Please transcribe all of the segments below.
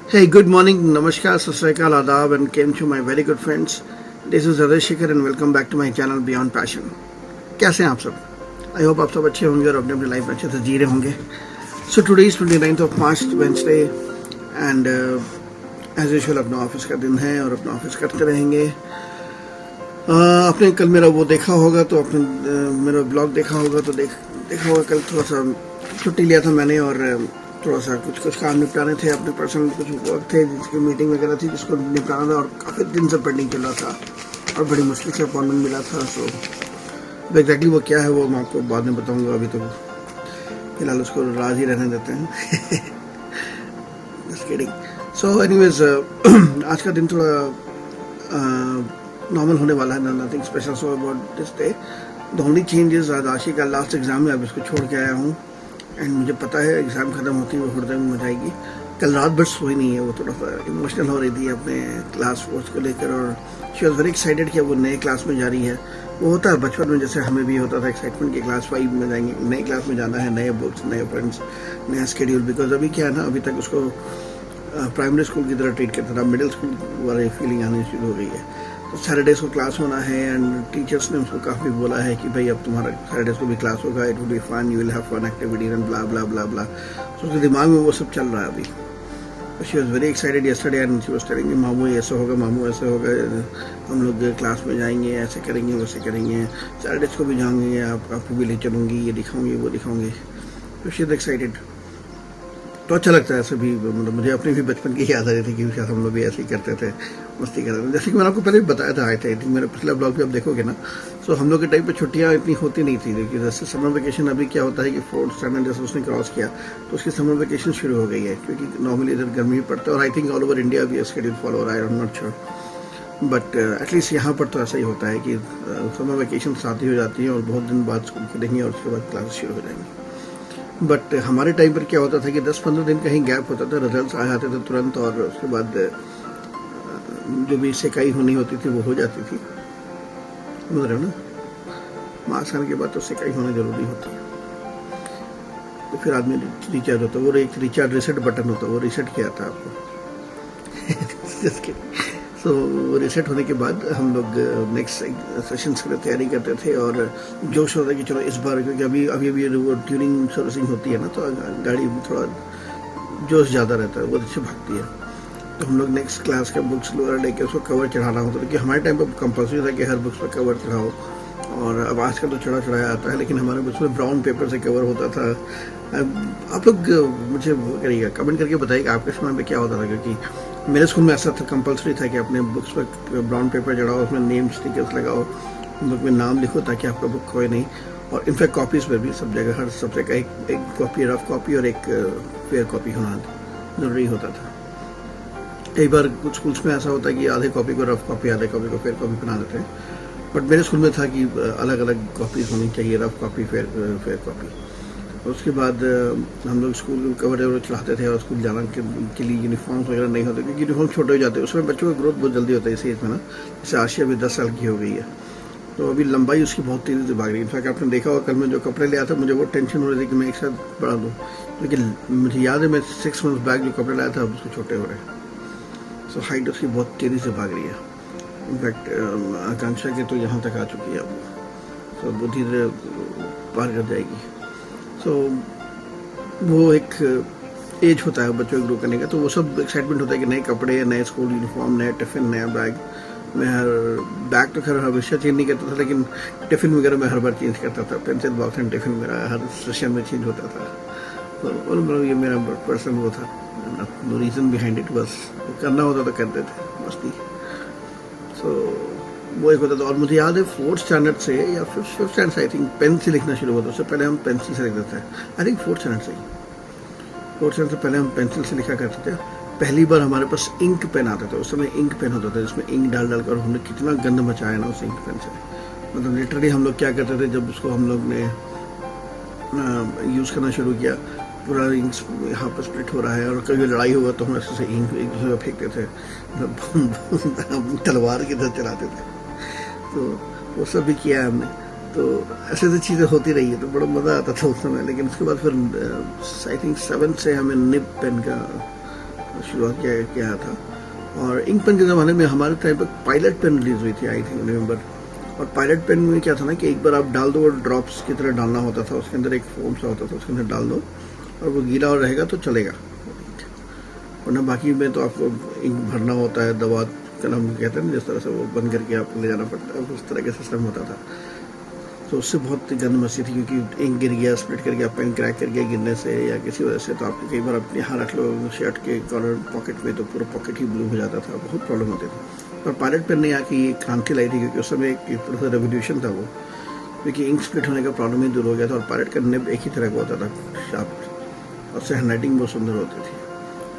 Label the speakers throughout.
Speaker 1: Hey, good morning, namaskar, sat sri akal, adab, and came to my very good friends. This is Aday Shikhar and welcome back to my channel Beyond Passion. कैसे हैं आप सब? I hope आप सब अच्छे होंगे और अपने अपनी लाइफ में अच्छे से जी रहे होंगे. So today is 29th of March, Wednesday, and as usual अपना ऑफिस का दिन है और अपना ऑफिस करते रहेंगे. आपने कल मेरा वो देखा होगा तो आपने मेरा ब्लॉग देखा होगा तो देखा होगा कल थोड़ा सा छुट्टी लिया था मैंने और थोड़ा सा कुछ काम निपटाने थे अपने पर्सनल कुछ वर्क थे जिसकी मीटिंग वगैरह थी जिसको निपटाना था और काफ़ी दिन से पेंडिंग चल रहा था और बड़ी मुश्किल से अपॉइंटमेंट मिला था. सो एग्जैक्टली वो क्या है वो मैं आपको बाद में बताऊंगा. अभी तो फिलहाल उसको राज ही रहने देते हैं. Just kidding. सो एनीवेज आज का दिन थोड़ा नॉर्मल होने वाला है. Nothing special so about this day. The only change is आज आशी का लास्ट एग्जाम है. अब इसको छोड़ के आया हूँ एंड मुझे पता है एग्ज़ाम ख़त्म होती है वो हृदय में हो जाएगी. कल रात भर सोई नहीं है. वो थोड़ा सा इमोशनल हो रही थी अपने क्लास स्पोर्ट्स को लेकर और शी वॉज वेरी एक्साइटेड कि वो नए क्लास में जा रही है. वो होता है बचपन में जैसे हमें भी होता था एक्साइटमेंट कि क्लास 5 में जाएंगे, नई क्लास में जाना है, नए बुक्स, नए फ्रेंड्स, नया स्केड्यूल. बिकॉज अभी क्या है ना, अभी तक उसको प्राइमरी स्कूल की तरह ट्रीट करता था. मिडिल स्कूल वाली फीलिंग आनी शुरू हो गई है. तो सैटरडेज को क्लास होना है एंड टीचर्स ने उसको काफ़ी बोला है कि भाई अब तुम्हारा सैटरडेज को भी क्लास होगा. It will be fun, you will have fun activities and blah blah blah blah. तो उसके दिमाग में वो सब चल रहा है अभी. She was very excited yesterday and she was telling मामू ऐसा होगा, मामू ऐसा होगा, हम लोग क्लास में जाएंगे, ऐसे करेंगे, वैसे करेंगे, सैटरडेज को भी जाएंगे, आपको भी ले चलूँगी, ये दिखाऊंगी, वो दिखाऊंगी. तो शी इज़ एक्साइटेड. तो अच्छा लगता है ऐसे भी. मतलब मुझे अपने भी बचपन की याद आ रही थी कि शायद हम लोग भी ऐसे ही करते थे, मस्ती करते थे. जैसे कि मैंने आपको पहले भी बताया था, आए थे आई थिंक मेरा पिछला ब्लॉग भी आप देखोगे ना. सो हम लोग के टाइम पे छुट्टियाँ इतनी होती नहीं थी. क्योंकि जैसे समर वेकेशन अभी क्या होता है कि 4th स्टैंडर्ड जैसे उसने क्रॉस किया तो उसकी समर वेकेशन शुरू हो गई है. क्योंकि नॉर्मली इधर गर्मी पड़ता है और I think all over India भी स्केड्यूल फॉलो हो रहा है. I am not sure but at least यहाँ पर तो ऐसा ही होता है कि समर वेकेशन साथ ही हो जाती है और बहुत दिन बाद स्कूल खुलेंगे और उसके बाद क्लास शुरू हो जाएंगी. बट हमारे टाइम पर क्या होता था कि 10-15 दिन कहीं गैप होता था, रिजल्ट्स आ जाते थे तुरंत और उसके बाद जो भी सिकाई होनी होती थी वो हो जाती थी. समझ रहे हो ना, मार्क्स आने के बाद तो सिकाई होना जरूरी होती है. तो फिर आदमी रिचार्ज होता है. वो एक रिचार्ज रीसेट बटन होता है, वो रीसेट किया था आपको. सो वो रीसेट होने के बाद हम लोग नेक्स्ट सेशंस के लिए तैयारी करते थे और जोश होता है कि चलो इस बार, क्योंकि अभी वो ट्यूनिंग सर्विसिंग होती है ना तो गाड़ी में थोड़ा जोश ज़्यादा रहता है, वो अच्छी भागती है. तो हम लोग नेक्स्ट क्लास के बुक्स लेके उसको कवर चढ़ाना होता था. क्योंकि हमारे टाइम पर कंपल्सरी था कि हर बुक्स पर कवर चढ़ाओ. और अब आजकल तो चढ़ाया आता है लेकिन हमारे बुक्स में ब्राउन पेपर से कवर होता था. आप लोग मुझे वो करिएगा, कमेंट करके बताइएगा आपके समय में क्या होता था. क्योंकि मेरे स्कूल में ऐसा था, कंपल्सरी था कि अपने बुक्स पर ब्राउन पेपर चढ़ाओ, उसमें नेम स्टिकर्स लगाओ, बुक में नाम लिखो ताकि आपका बुक खोए नहीं. और इनफैक्ट कॉपीज़ पर भी सब जगह हर सब जगह एक कॉपी, रफ कॉपी और एक फेयर कॉपी होना ज़रूरी होता था. कई बार कुछ स्कूल्स में ऐसा होता है कि आधे कॉपी को रफ कॉपी, आधे कॉपी को फेयर कॉपी बना देते हैं. बट मेरे स्कूल में था कि अलग अलग कॉपीज़ होनी चाहिए, रफ कॉपी, फेयर कॉपी. उसके बाद हम लोग स्कूल कवर चढ़ाते थे और स्कूल जाना के लिए यूनिफॉर्म्स वगैरह नहीं होते क्योंकि यूनिफॉर्म छोटे हो जाते हैं. उसमें बच्चों का ग्रोथ बहुत जल्दी होता है इस एज में ना. जैसे आशी अभी 10 साल की हो गई है तो अभी लंबाई उसकी बहुत तेज़ी से भाग रही है. इनफैक्ट आपने देखा होगा कल मैं जो कपड़े ले आया था मुझे वो टेंशन हो रही थी कि मैं एक साथ बढ़ा दूँ. लेकिन मुझे याद है मैं 6 months बैक जो कपड़े लाया था अब उसको छोटे हो रहे हैं. सो हाइट उसकी बहुत तेज़ी से भाग रही है. इनफैक्ट आकांक्षा के तो यहाँ तक आ चुकी है अब. सो वो धीरे पार कर जाएगी. सो वो एक एज होता है बच्चों को ग्रो करने का. तो वो सब एक्साइटमेंट होता है कि नए कपड़े, नए स्कूल यूनिफॉर्म, नया टिफ़िन, नया बैग. मैं हर बैग तो खैर हमेशा चेंज नहीं करता था लेकिन टिफ़िन वगैरह मैं हर बार चेंज करता था. पेंसिल बॉक्स एंड टिफ़िन मेरा हर सेशन में चेंज होता था. तो मतलब ये मेरा पर्सन वो था. नो रीज़न बिहाइंड इट, बस करना होता तो करते थे मस्ती. सो वो एक होता था. और मुझे याद है 4th स्टैंडर्ड से या 5th स्टैंडर्ड से आई थिंक पेन से लिखना शुरू होता. उससे पहले हम पेंसिल से लिखते थे. आई थिंक 4th स्टैंडर्ड से 4th स्टैंडर्ड से पहले हम पेंसिल से लिखा करते थे. पहली बार हमारे पास इंक पेन आता था. उस समय इंक पेन होता था जिसमें इंक डाल कर हमने कितना गंद मचाया ना उस इंक पेन से. मतलब लिटरली हम लोग क्या करते थे जब उसको हम लोग ने यूज़ करना शुरू किया, पूरा इंक यहाँ पर स्प्लिट हो रहा है और कभी लड़ाई हुआ तो हम ऐसे इंक एक दूसरे को फेंकते थे. मतलब तलवार की तरह चलाते थे. तो वो सब भी किया हमने. तो ऐसे ऐसी चीज़ें होती रही है तो बड़ा मज़ा आता था उस समय. लेकिन उसके बाद फिर आई थिंक 7th से हमें निब पेन का शुरुआत किया था। और इंक पेन के ज़माने में हमारे टाइम पर पायलट पेन रिलीज हुई थी, आई थिंक नवंबर। और पायलट पेन में क्या था ना कि एक बार आप डाल दो और ड्रॉप्स की तरह डालना होता था, उसके अंदर एक फोम सा होता था, उसके अंदर डाल दो और वो गीला और रहेगा तो चलेगा, वरना बाकी में तो आपको इंक भरना होता है, दवा कलम कहते हैं जिस तरह से वो बंद करके आपको ले जाना पड़ता है, उस तरह का सिस्टम होता था। तो उससे बहुत गंद मची थी, क्योंकि इंक गिर गया, स्प्लिट कर गया, पेन क्रैक कर गया गिरने से या किसी वजह से, तो आप कई बार अपने यहाँ रख लो शर्ट के कॉलर पॉकेट में, तो पूरा पॉकेट ही ब्लू हो जाता था, बहुत प्रॉब्लम होती थी। पर पायलट पेन ने आके ये क्रांति लाई थी, क्योंकि उस समय एक तरह से रेवोल्यूशन था वो, क्योंकि इंक स्प्लिट होने का प्रॉब्लम ही दूर हो गया था। और पायलट का निब एक ही तरह का होता था, शार्प, और उससे हैंडराइटिंग बहुत सुंदर होती थी।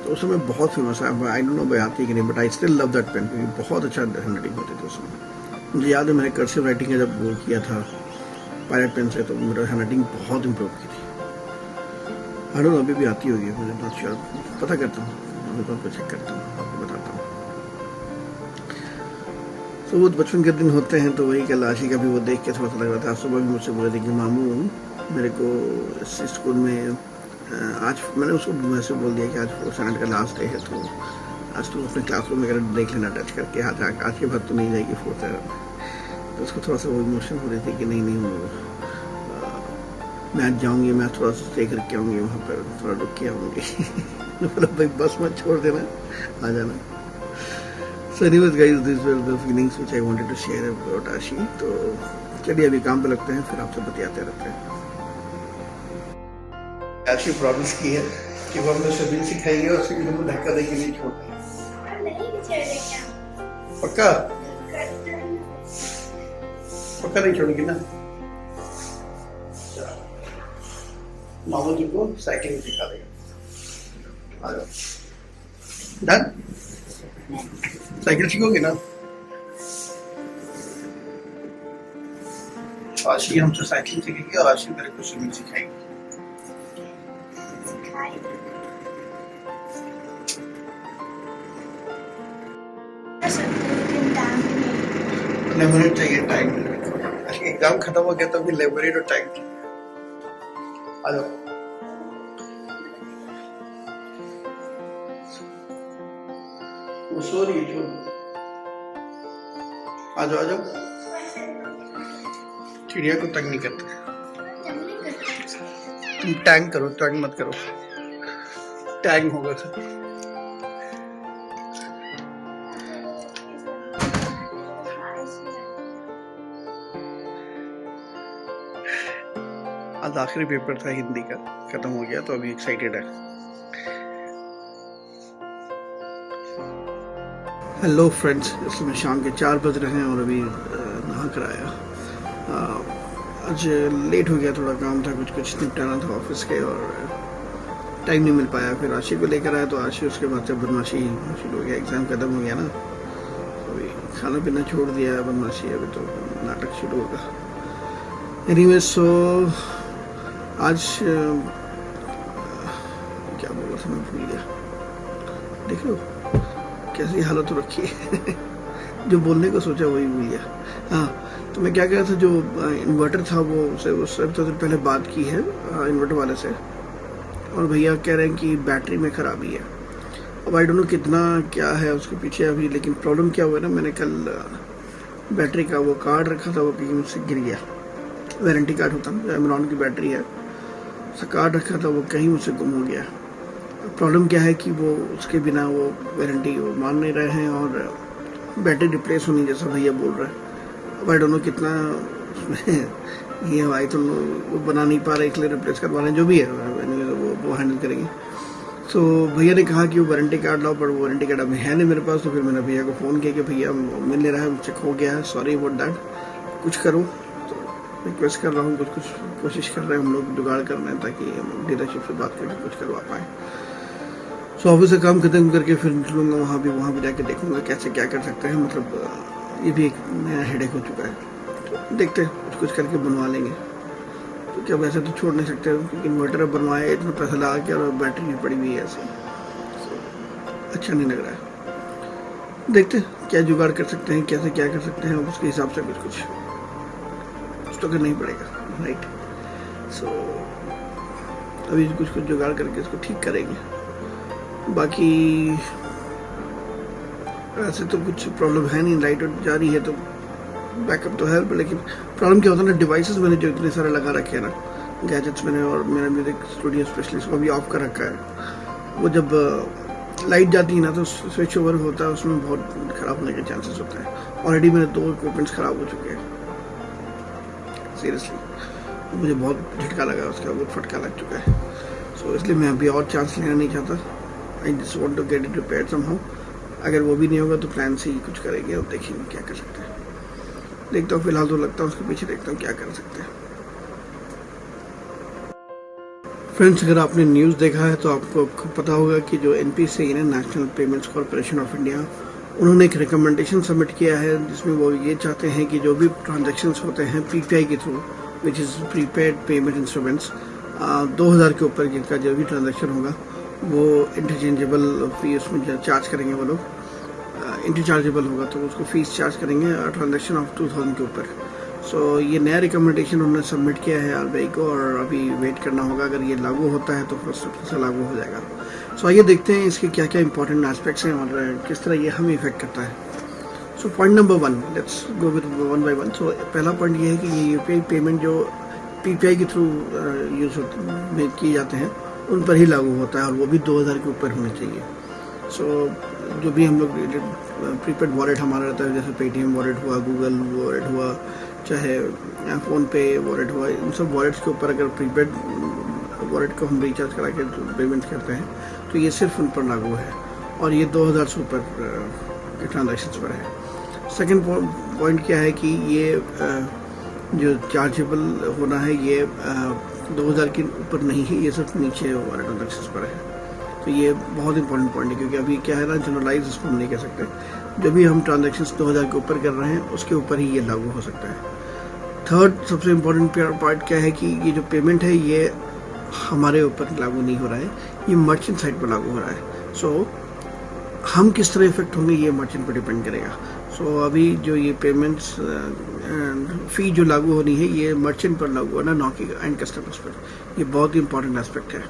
Speaker 1: तो उस समय बहुत फेमस है, आई डोंट नो भाई आती है कि नहीं, but I still love that pain, क्योंकि बहुत अच्छा हैंडराइटिंग होती थी उस समय। मुझे याद है मैंने कर्सिव राइटिंग का जब वो किया था पायलट पेन से, तो मेरा हैंडराइटिंग बहुत इम्प्रूव की थी। आई डोंट नो अभी भी आती होगी, मुझे नॉट श्योर, पता करता हूँ, अमेज़ॉन पर चेक करता हूँ, आपको बताता हूँ। तो वो बचपन के दिन होते हैं, तो वही कल आशी का भी वो देख के थोड़ा सा लग रहा था। सुबह भी मुझसे बोले थे कि मामू मेरे को इस स्कूल में आज, मैंने उसको वैसे बोल दिया कि आज 4th स्टैंडर्ड का लास्ट डे है, तो आज तो अपने क्लासरूम में देख लेना टच करके, आज के बाद तो नहीं जाएगी 4th स्टैंडर्ड। तो उसको थोड़ा सा वो इमोशन हो रही थी कि नहीं मैं आज जाऊँगी, मैं थोड़ा सा स्टे करके आऊँगी, वहाँ पर थोड़ा रुक के आऊँगी। मतलब भाई बस मत छोड़ देना, आ जाना। So anyways guys, these were the feelings which I wanted to share about Ashi। तो चलिए अभी काम पे लगते हैं, फिर आपसे बतियाते रहते हैं। आशी प्रॉमिस की है कि वो हमें सभी सिखाएंगे और सभी हमें धक्का देके नहीं छोड़ते। पक्का पक्का नहीं छोड़ेगी ना? मामू जी को साइकिलिंग सिखा देगा। आ जाओ, डन? साइकिल सीखोगे ना? आशी हमसे साइकिलिंग सीखेगी और आशी मेरे को स्विमिंग सिखाएगी। लेबोरेट चाहिए टाइम, एग्जाम खत्म हो गया तो भी लेबोरेट और टाइम। आ जाओ, वो सो रही है, आ जाओ आ जाओ। चिड़िया को तंग नहीं करते, तुम टैंग करो, टैंग मत करो, टैंग होगा सर। आज आखिरी पेपर था हिंदी का, खत्म हो गया, तो अभी एक्साइटेड है। हेलो फ्रेंड्स, इस समय शाम के 4 बज रहे हैं और अभी नहा कर आया। आज लेट हो गया, थोड़ा काम था, कुछ निपटाना था ऑफिस के और टाइम नहीं मिल पाया। फिर आशी को लेकर आया, तो आशी उसके बाद से बदमाशी शुरू हो गया, एग्ज़ाम खत्म हो गया ना, तो अभी खाना पीना छोड़ दिया, बदमाशी अभी तो नाटक शुरू होगा। एनीवे सो आज क्या बोला था मैं भूल गया, देख लो कैसी हालत हो रखी है। जो बोलने को सोचा वही भूल गया। हाँ, तो मैं क्या कह रहा था, जो इन्वर्टर था वो उससे तो पहले बात की है इन्वर्टर वाले से, और भैया कह रहे हैं कि बैटरी में ख़राबी है। अब आई डोंट नो कितना क्या है उसके पीछे अभी, लेकिन प्रॉब्लम क्या हुआ ना, मैंने कल बैटरी का वो कार्ड रखा था, वो कहीं मुझसे गिर गया, वारंटी कार्ड होता है, एमरॉन की बैटरी है, उसका कार्ड रखा था, वो कहीं मुझसे गुम हो गया। प्रॉब्लम क्या है कि वो उसके बिना वो वारंटी वो मान नहीं रहे हैं और बैटरी रिप्लेस होनी जैसा भैया बोल रहे हैं। अब आई डोंट नो कितना उसमें ये आई तो वो बना नहीं पा रहे, इसलिए रिप्लेस करवा रहे हैं, जो भी है वो हैंडल करेंगे। तो भैया ने कहा कि वो वारंटी कार्ड लाओ, पर वो वारंटी कार्ड अभी है नहीं मेरे पास। तो फिर मैंने भैया को फ़ोन किया कि भैया मिल नहीं रहा है, मुझसे खो गया है, सॉरी अबाउट दैट, कुछ करो। तो रिक्वेस्ट कर रहा हूँ, कुछ कोशिश कर रहे हैं हम लोग, जुगाड़ कर रहे हैं ताकि हम डीलरशिप से बात करके कुछ करवा पाएँ। सो ऑफिस से काम खत्म करके फिर निकलूँगा, वहाँ भी जाके देखूँगा कैसे क्या कर सकते हैं। मतलब ये भी एक नया हेडेक हो चुका है, तो देखते हैं कुछ करके बनवा लेंगे। तो क्या वैसे तो छोड़ नहीं सकते, क्योंकि इन्वर्टर बनवाए, इतना पैसा लगा के और बैटरी भी पड़ी हुई है ऐसे, अच्छा नहीं लग रहा है। देखते हैं क्या जुगाड़ कर सकते हैं, कैसे क्या कर सकते हैं, उसके हिसाब से कुछ तो करना ही पड़ेगा, राइट। सो अभी कुछ जुगाड़ करके इसको ठीक करेंगे। बाकी ऐसे तो कुछ प्रॉब्लम है नहीं, लाइट जा रही है तो बैकअप तो है, लेकिन प्रॉब्लम क्या होता है ना, डिवाइसेस मैंने जो इतने सारे लगा रखे हैं ना, गैजेट्स मैंने, और मेरा म्यूजिक स्टूडियो स्पेशलिस्ट को भी ऑफ कर रखा है, वो जब लाइट जाती है ना तो स्विच ओवर होता है, उसमें बहुत ख़राब होने के चांसेस होते हैं। ऑलरेडी मेरे 2 इक्विपमेंट्स ख़राब हो चुके हैं, सीरियसली मुझे बहुत झटका लगा, उसका बहुत फटका लग चुका है। सो इसलिए मैं अभी और चांस लेना नहीं चाहता, I just want to get it repaired somehow. अगर वो भी नहीं होगा तो प्लान से ही कुछ करेंगे और देखेंगे क्या कर सकते हैं। देखता हूँ, फिलहाल तो लगता है उसके पीछे, देखता हूँ क्या कर सकते हैं। फ्रेंड्स, अगर आपने न्यूज़ देखा है तो आपको पता होगा कि जो NPCI है, national payments corporation of India, उन्होंने एक रिकमेंडेशन सबमिट किया है जिसमें वो ये चाहते हैं कि जो भी ट्रांजैक्शंस होते हैं PPI के through, which is prepaid payment instruments, 2000 के ऊपर जिनका जो भी ट्रांजैक्शन होगा वो इंटरचेंजेबल फी उसमें चार्ज करेंगे, वो लोग इंटरचार्जेबल होगा तो उसको फीस चार्ज करेंगे ट्रांजैक्शन ऑफ 2000 के ऊपर। सो ये नया रिकमेंडेशन उन्होंने सबमिट किया है RBI को, और अभी वेट करना होगा। अगर ये लागू होता है तो फर्स्ट अप्रैल से लागू हो जाएगा। सो आइए देखते हैं इसके क्या क्या इंपॉर्टेंट एस्पेक्ट्स हैं और किस तरह ये हमें इफेक्ट करता है। So point number 1, let's go with 1 by 1। So पहला पॉइंट ये है कि ये UPI पेमेंट जो PPI के थ्रू यूज में किए जाते हैं उन पर ही लागू होता है, और वो भी 2000 के ऊपर होने चाहिए। सो जो भी हम लोग प्रीपेड वॉलेट हमारा रहता है, जैसे पेटीएम वॉलेट हुआ, गूगल वॉलेट हुआ, चाहे फ़ोनपे वॉलेट हुआ, इन सब वॉलेट्स के ऊपर अगर प्रीपेड वॉलेट को हम रिचार्ज करा के पेमेंट करते हैं तो ये सिर्फ उन पर लागू है, और ये 2000 से ऊपर के ट्रांजैक्शंस पर है। सेकंड पॉइंट क्या है कि ये जो चार्जेबल होना है ये 2000 के ऊपर नहीं है, ये सिर्फ नीचे वाले ट्रांजैक्शंस पर है। तो ये बहुत इंपॉर्टेंट पॉइंट है, क्योंकि अभी क्या है ना, जनरलाइज इसको हम नहीं कह सकते। जो भी हम ट्रांजैक्शंस 2000 के ऊपर कर रहे हैं उसके ऊपर ही ये लागू हो सकता है। थर्ड सबसे इम्पोर्टेंट पार्ट क्या है कि ये जो पेमेंट है ये हमारे ऊपर लागू नहीं हो रहा है, ये मर्चेंट साइड पर लागू हो रहा है। सो हम किस तरह इफेक्ट होंगे ये मर्चेंट पर डिपेंड करेगा। सो अभी जो ये पेमेंट्स फ़ी जो लागू होनी है ये मर्चेंट पर लागू होना, ना कि एंड कस्टमर्स पर। ये बहुत ही इंपॉर्टेंट एस्पेक्ट है।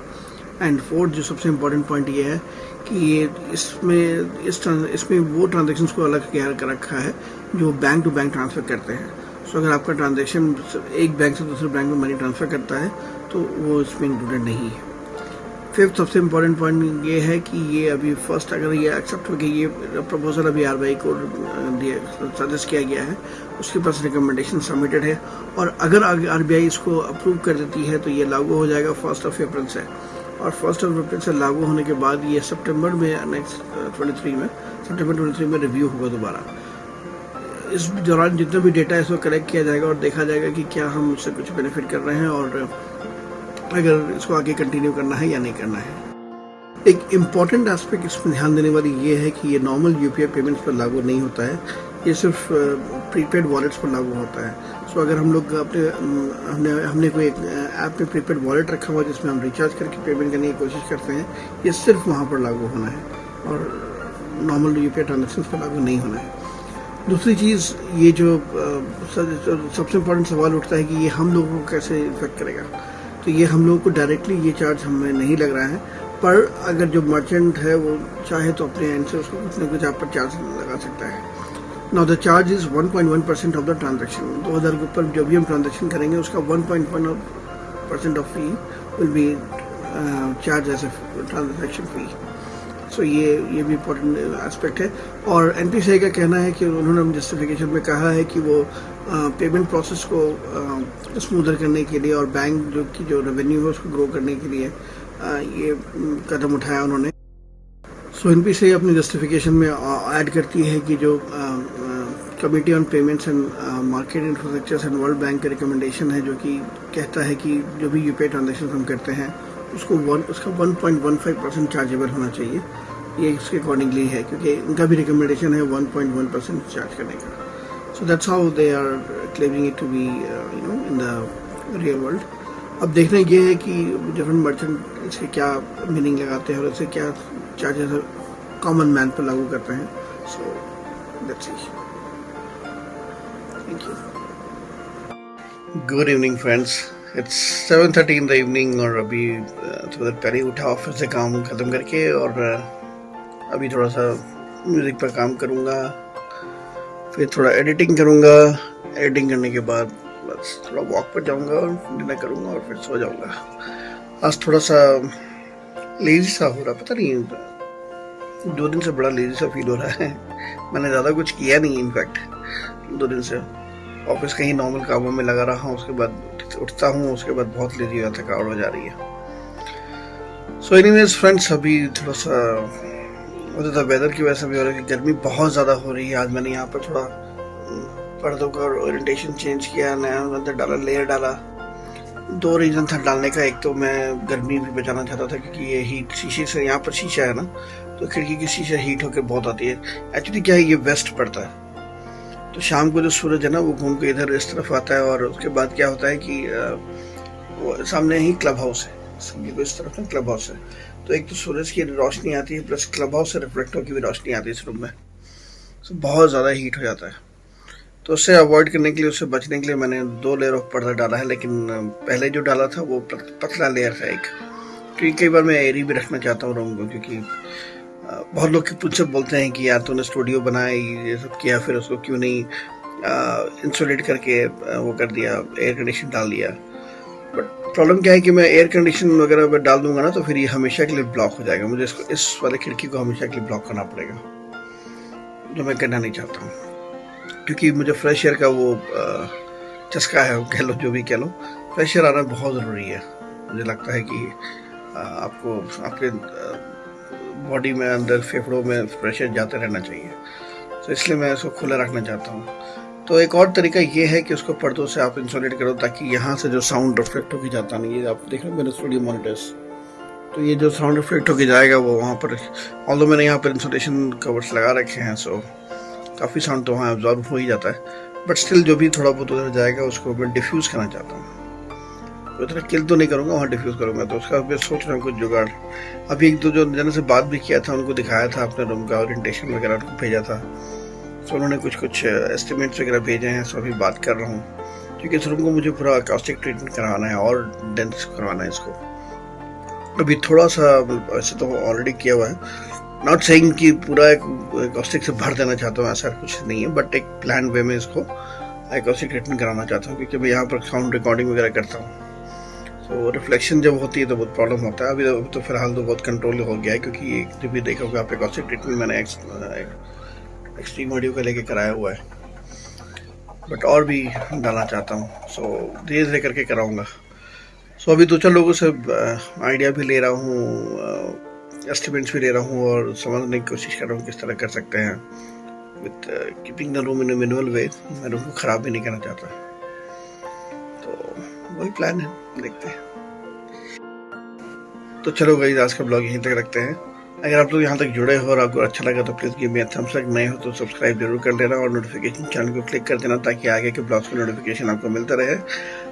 Speaker 1: एंड फोर्थ जो सबसे इम्पोर्टेंट पॉइंट ये है कि ये इसमें वो ट्रांजैक्शंस को अलग किया कर रखा है जो बैंक टू बैंक ट्रांसफ़र करते हैं। सो अगर आपका ट्रांजैक्शन एक बैंक से दूसरे बैंक में मनी ट्रांसफ़र करता है तो वो इसमें इंक्लूडेड नहीं है। फिफ्थ सबसे इम्पोर्टेंट पॉइंट ये है कि ये अभी फर्स्ट अगर ये एक्सेप्ट हो गया, ये प्रपोजल अभी RBI को सजेस्ट किया गया है, उसके पास रिकमेंडेशन सबमिटेड है, और अगर RBI इसको अप्रूव कर देती है तो ये लागू हो जाएगा 1 अप्रैल से। और 1 अप्रैल से लागू होने के बाद ये सितंबर में नेक्स्ट 23 में रिव्यू होगा दोबारा। इस दौरान जितना भी डेटा है इसको कलेक्ट किया जाएगा और देखा जाएगा कि क्या हम उससे कुछ बेनिफिट कर रहे हैं, और अगर इसको आगे कंटिन्यू करना है या नहीं करना है। एक इम्पॉर्टेंट एस्पेक्ट इसमें ध्यान देने वाली ये है कि ये नॉर्मल UPI पेमेंट्स पर लागू नहीं होता है, ये सिर्फ प्रीपेड वॉलेट्स पर लागू होता है। सो अगर हम लोग हमने कोई ऐप में प्रीपेड वॉलेट रखा हुआ जिसमें हम रिचार्ज करके पेमेंट करने की कोशिश करते हैं, ये सिर्फ वहाँ पर लागू होना है, और नॉर्मल UPI ट्रांजेक्शन पर लागू नहीं होना है। दूसरी चीज़, ये जो सबसे इम्पोर्टेंट सवाल उठता है कि ये हम लोगों को कैसे इफेक्ट करेगा। तो ये हम लोगों को डायरेक्टली ये चार्ज हमें नहीं लग रहा है, पर अगर जो मर्चेंट है वो चाहे तो अपने एंड से उसको कुछ न कुछ आप पर चार्ज लगा सकता है। Now the charge is 1.1% of the transaction. 2000 के ऊपर जो भी हम ट्रांजेक्शन करेंगे उसका 1.1% off fee will be charge as a transaction fee. So ये भी इम्पोर्टेंट एस्पेक्ट है। और NPCI का कहना है कि उन्होंने जस्टिफिकेशन में कहा है कि वो पेमेंट प्रोसेस को स्मूदर करने के लिए और बैंक जो रेवेन्यू है उसको ग्रो करने के लिए ये कदम उठाया उन्होंने। सो NPCI अपनी जस्टिफिकेशन में ऐड करती है कि जो committee on payments and market infrastructures and world bank का रिकमेंडेशन है, जो कि कहता है कि जो भी UPI ट्रांजेक्शन हम करते हैं उसका 1.15% चार्जेबल होना चाहिए। ये इसके अकॉर्डिंगली है, क्योंकि उनका भी रिकमेंडेशन है 1.1% चार्ज करने का। So that's how they are claiming it to be in the real world. अब देखना ये है कि डिफरेंट मर्चेंट इसके क्या मीनिंग लगाते हैं और इसे क्या चार्जेस कॉमन मैन पर लागू करते हैं। So let's see. Thank you. Good evening friends. It's 7:30 in the evening और अभी थोड़ा देर पहले ही उठा ऑफिस से काम ख़त्म करके और अभी थोड़ा सा म्यूज़िक पर काम करूँगा, फिर थोड़ा एडिटिंग करूँगा। एडिटिंग करने के बाद बस थोड़ा वॉक पर जाऊँगा और डिनर करूँगा और फिर सो जाऊँगा। आज थोड़ा सा लेजी सा हो रहा, पता नहीं 2 दिन से बड़ा लेजी सा फील हो रहा है। मैंने ज़्यादा कुछ किया नहीं, इनफैक्ट 2 दिन से ऑफिस के ही नॉर्मल कामों में लगा रहा हूँ। उसके बाद उठता हूँ, उसके बाद बहुत लेजी हो, थकावट हो जा रही है। सो एनीवेज फ्रेंड्स, अभी थोड़ा सा तो वेदर की वजह से भी हो रहा है कि गर्मी बहुत ज़्यादा हो रही है। आज मैंने यहाँ पर थोड़ा पर्दों का ओरिएंटेशन चेंज किया, नया अंदर डाला, लेयर डाला। 2 रीज़न था डालने का। एक तो मैं गर्मी भी बचाना चाहता था क्योंकि ये हीट शीशे से, यहाँ पर शीशा है ना, तो खिड़की की शीशा हीट होकर बहुत आती है। एक्चुअली क्या है, ये वेस्ट पड़ता है, तो शाम को जो सूरज है ना वो घूम के इधर इस तरफ आता है और उसके बाद क्या होता है कि वो सामने ही क्लब हाउस है, इस तरफ ना क्लब हाउस है, तो एक तो सूरज की रोशनी आती है प्लस क्लब हाउस से रिफ्लेक्टर की भी रोशनी आती है इस रूम में, तो बहुत ज़्यादा हीट हो जाता है। तो उससे अवॉइड करने के लिए, उससे बचने के लिए मैंने 2 लेयर ऑफ पर्दा डाला है, लेकिन पहले जो डाला था वो पतला लेयर था एक, क्योंकि कई बार मैं एयरी भी रखना चाहता हूँ रूम को, क्योंकि बहुत लोग मुझसे बोलते हैं कि यार तूने स्टूडियो बनाया, ये सब किया, फिर उसको क्यों नहीं इंसुलेट करके वो कर दिया, एयर कंडीशन डाल दिया। बट प्रॉब्लम क्या है कि मैं एयर कंडीशन वगैरह डाल दूंगा ना तो फिर ये हमेशा के लिए ब्लॉक हो जाएगा। मुझे इसको, इस वाले खिड़की को हमेशा के लिए ब्लॉक करना पड़ेगा, जो मैं करना नहीं चाहता हूँ, क्योंकि मुझे फ्रेश एयर का वो चस्का है, कह लो जो भी कह लो, फ्रेश एयर आना बहुत ज़रूरी है। मुझे लगता है कि आपको आपके बॉडी में, अंदर फेफड़ों में फ्रेश एयर जाते रहना चाहिए, तो इसलिए मैं इसको खुला रखना चाहता हूँ। तो एक और तरीका ये है कि उसको पर्दों से आप इंसुलेट करो ताकि यहाँ से जो साउंड रिफ्लेक्ट होकर जाता नहीं, ये आप देख रहे हो मेरे स्टूडियो मॉनिटर्स, तो ये जो साउंड रिफ्लेक्ट होकर जाएगा वो वहाँ पर, ऑल्दो मैंने यहाँ पर इंसुलेशन कवर्स लगा रखे हैं, सो काफ़ी साउंड तो वहाँ एब्जॉर्ब हो ही जाता है, बट स्टिल जो भी थोड़ा बहुत उधर जाएगा उसको मैं डिफ्यूज़ करना चाहता हूँ। तो इतना किल तो नहीं करूँगा, वहाँ डिफ्यूज़ करूँगा, तो उसका मैं सोच रहा हूँ कुछ जुगाड़। अभी 1-2 जो जन से बात भी किया था, उनको दिखाया था अपने रूम का ओरिएंटेशन वगैरह, उनको भेजा था, तो उन्होंने कुछ एस्टिमेट्स वगैरह भेजे हैं, सो अभी बात कर रहा हूँ, क्योंकि इस रूम को मुझे पूरा अकॉस्टिक ट्रीटमेंट करवाना है और डेंस करवाना है इसको। अभी थोड़ा सा वैसे तो ऑलरेडी किया हुआ है, नॉट सेइंग कि पूरा अकॉस्टिक से भर देना चाहता हूँ, ऐसा कुछ नहीं है, बट एक प्लान वे में इसको अकॉस्टिक ट्रीटमेंट कराना चाहता हूँ, क्योंकि मैं यहाँ पर साउंड रिकॉर्डिंग वगैरह करता हूँ, तो रिफ्लेक्शन जब होती है तो बहुत प्रॉब्लम होता है। अभी तो फिलहाल तो बहुत कंट्रोल हो गया है, क्योंकि जब भी देखोगे आप अकॉस्टिक ट्रीटमेंट मैंने एक्सट्रीम ऑडियो का लेके कराया हुआ है, बट और भी डालना चाहता हूँ, सो धीरे धीरे करके कराऊँगा। सो अभी 2-4 लोगों से आइडिया भी ले रहा हूँ, एस्टिमेट्स भी ले रहा हूँ और समझने की कोशिश कर रहा हूँ किस तरह कर सकते हैं with keeping the room in a minimal way. मैं रूम को ख़राब भी नहीं करना चाहता, तो वही प्लान है, देखते हैं। तो चलो गाइस, आज का ब्लॉग यहीं तक रखते हैं। अगर आप लोग यहाँ तक जुड़े हो और आपको अच्छा लगा तो please give me a thumbs up, नए हो तो सब्सक्राइब जरूर कर लेना और नोटिफिकेशन चैनल को क्लिक कर देना ताकि आगे के ब्लॉग्स की नोटिफिकेशन आपको मिलता रहे।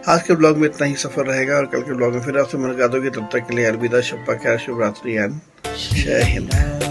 Speaker 1: आज के ब्लॉग में इतना ही सफ़र रहेगा और कल के ब्लॉग में फिर आपसे मुलाकात होगी। तब तक के लिए अलविदा, शब्बा खैर, शुभ रात्रि एंड जय हिंद।